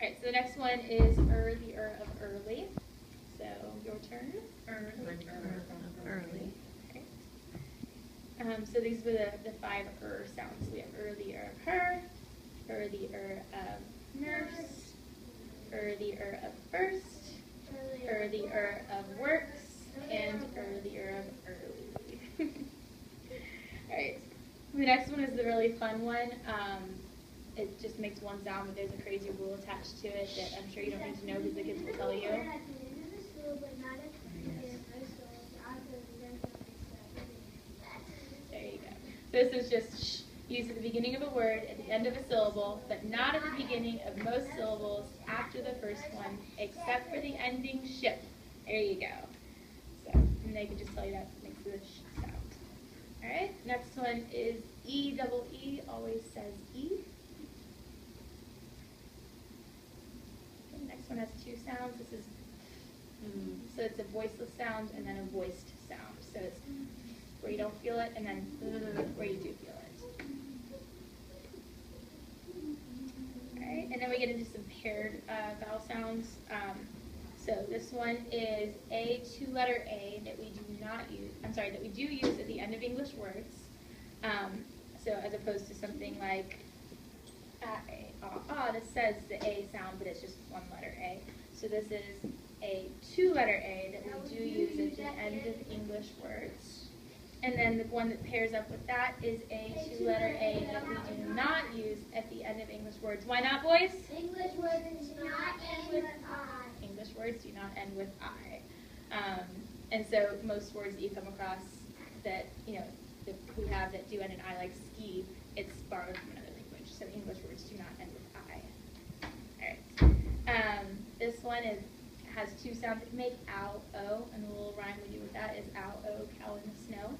Alright, so the next one is the of early. So your turn. Early. Okay. So these were the five sounds. We have the of her, the of nurse, the of first, the of works, and the of early. Alright. The next one is the really fun one. It just makes one sound, but there's a crazy rule attached to it that I'm sure you don't need to know because the kids will tell you. There you go. This is just used at the beginning of a word, at the end of a syllable, but not at the beginning of most syllables after the first one, except for the ending ship. There you go. So, and they can just tell you that makes the sh sound. All right. Next one is double E. Always says E. Next one has two sounds. This is so it's a voiceless sound and then a voiced sound. So it's where you don't feel it and then where you do feel it. Alright, and then we get into some paired vowel sounds. So this one is a two-letter A that we do not use. I'm sorry, that we do use at the end of English words. So as opposed to something like this says the A sound, but it's just one letter A. So this is a two-letter A that we do use at the end of English words. And then the one that pairs up with that is a two-letter A that we do not use at the end of English words. Why not, boys? English words do not end with I. English words do not end with I. And so most words that you come across that, that we have that do end in I, like ski, it's borrowed from another language. So English words do not end with I. All right. This one has two sounds that make ow, o, and the little rhyme we do with that is ow, o, cow in the snow.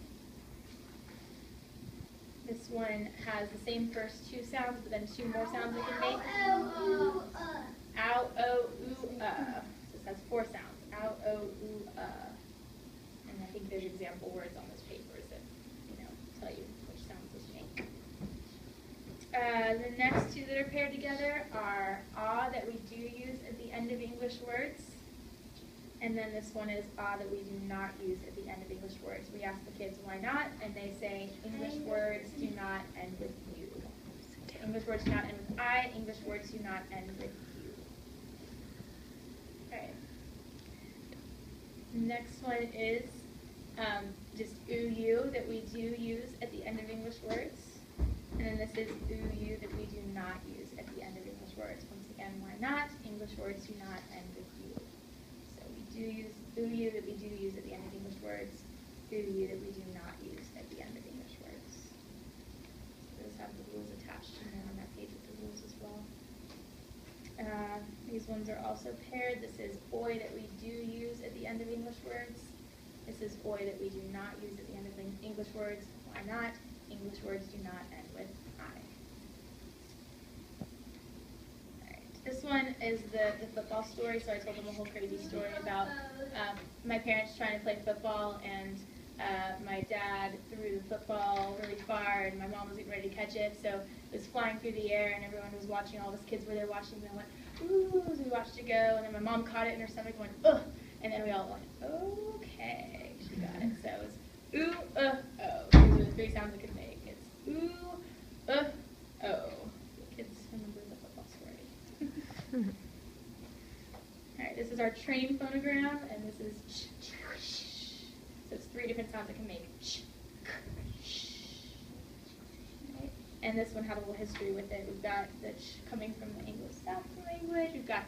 This one has the same first two sounds, but then two more sounds it can make. Ow, o, oo, So this has four sounds. Ow, o, oo, And I think there's example words on those papers that, tell you which sounds this make. The next two that are paired together are that we do use at the end of English words. And then this one is that we do not use at the end of English words. We ask the kids why not, and they say English words do not end with you. English words do not end with I. English words do not end with you. All right. Next one is just oo that we do use at the end of English words. And then this is oo that we do not use at the end of English words. Once again, why not? English words do not end with you. So we do use oo that we do use at the end of English words, oo that we do not use at the end of English words. So those have the rules attached to them on that page with the rules as well. These ones are also paired. This is oi that we do use at the end of English words. This is oi that we do not use at the end of English words. Why not? English words do not end with I. Alright, this one is the football story, so I told them a whole crazy story about my parents trying to play football, and my dad threw the football really far, and my mom was getting ready to catch it, so it was flying through the air, and everyone was watching, all those kids were there watching, and they went, ooh, so we watched it go, and then my mom caught it in her stomach and went, ugh, and then we all went, okay, she got it. So it was ooh, oh. These are the three sounds it could make. It's ooh, oh. The kids remember the football story. Alright, this is our train phonogram, and this is ch. So it's three different sounds it can make. Ch, right? And this one had a little history with it. We've got the ch coming from the Anglo-Saxon language, we've got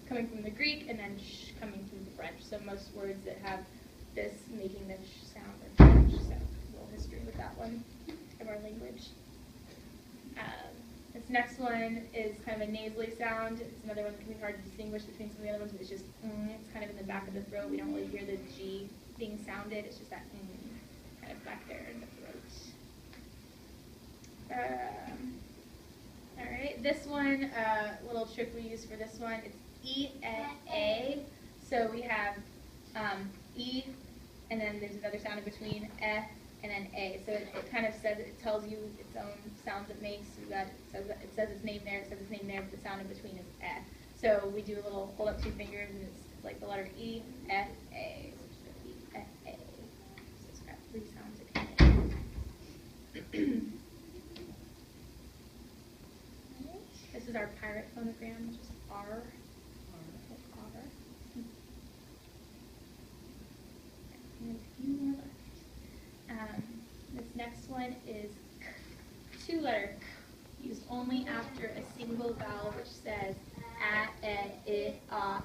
coming from the Greek, and then sh coming from the French. So most words that have this making the sh sound are French. So a little history with that one of our language. This next one is kind of a nasally sound. It's another one that can be hard to distinguish between some of the other ones, but it's just it's kind of in the back of the throat. We don't really hear the G being sounded. It's just that kind of back there in the throat. All right, this one, little trick we use for this one, it's E-A. So we have E, and then there's another sound in between, and then A. So it kind of says, it tells you its own sounds it makes. It says its name there, it says its name there, but the sound in between is So we do a little hold up 2 fingers, and it's like the letter E, F, A. So E, F, A. So it's got 3 sounds again. This is our pirate phonogram, which is R. R. And a few more left. This next one is K, 2-letter K, used only after a single vowel, which says a, I,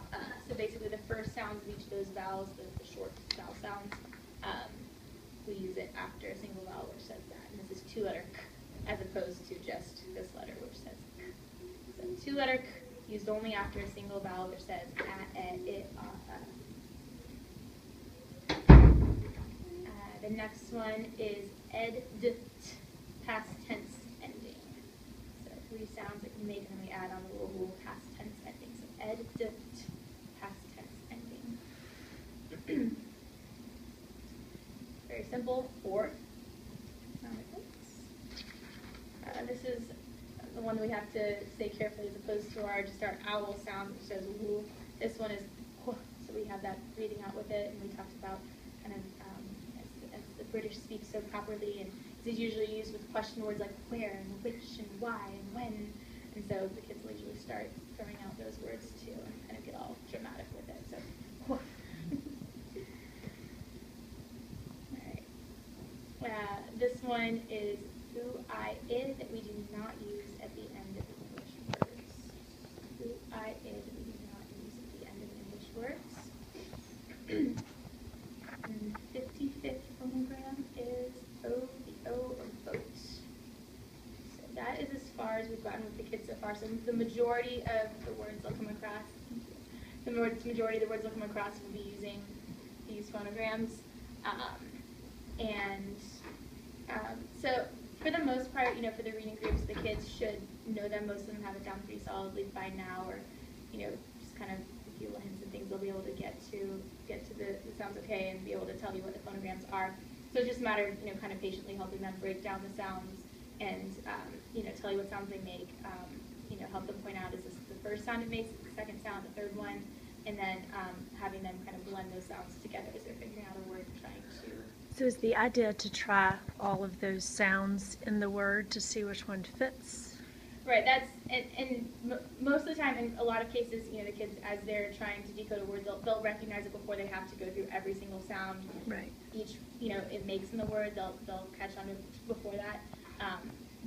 So basically, the first sounds of each of those vowels, the short vowel sounds, we use it after a single vowel, which says that. And this is 2-letter K, as opposed to just this letter, which says K. So 2-letter K, used only after a single vowel, which says a, I. The next one is ed, d, t, past tense ending. So 3 sounds that you make, and then we add on the little past tense ending. So ed, d, t, past tense ending. Very simple. 4. Sound like this. This is the one that we have to say carefully as opposed to our owl sound, which says woo. This one is wh, so we have that breathing out with it, and we talked about kind of as the British speak so properly, and this is usually used with question words like where and which and why and when, and so the kids will usually start throwing out those words too and kind of get all dramatic with it. So woof. All right. This one is who, I, id that we do not use at the end of English words. Who, I, id we do not use at the end of English words. And the 55th phonogram is O, the O of boat. So that is as far as we've gotten with the kids so far. So the majority of the words they'll come across, will be using these phonograms. So for the most part, for the reading groups, the kids should know them. Most of them have it down pretty solidly by now, or just kind of a few hints and things they'll be able to get to the sounds okay and be able to tell you what the phonograms are. So it's just a matter of kind of patiently helping them break down the sounds and tell you what sounds they make. Help them point out, is this the first sound it makes, the second sound, the third one, and then having them kind of blend those sounds together as they're figuring out a word and trying to. So is the idea to try all of those sounds in the word to see which one fits? Right, and most of the time, in a lot of cases, the kids, as they're trying to decode a word, they'll recognize it before they have to go through every single sound. Right. Each, it makes in the word, they'll catch on to before that.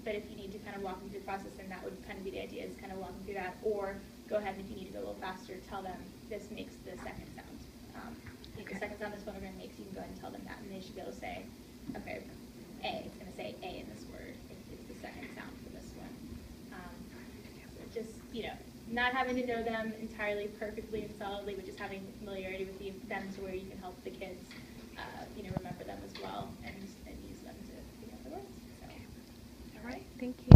But if you need to kind of walk them through the process, then that would kind of be the idea, is kind of walk them through that. Or go ahead, and if you need to go a little faster, tell them this makes the second sound. The second sound this phonogram makes, you can go ahead and tell them that, and they should be able to say, okay, A, it's going to say A in this word. It's the second sound for this one. So just, not having to know them entirely perfectly and solidly, but just having familiarity with them to where you can help the kids, remember them as well and use them to figure out the words. So. All right, thank you.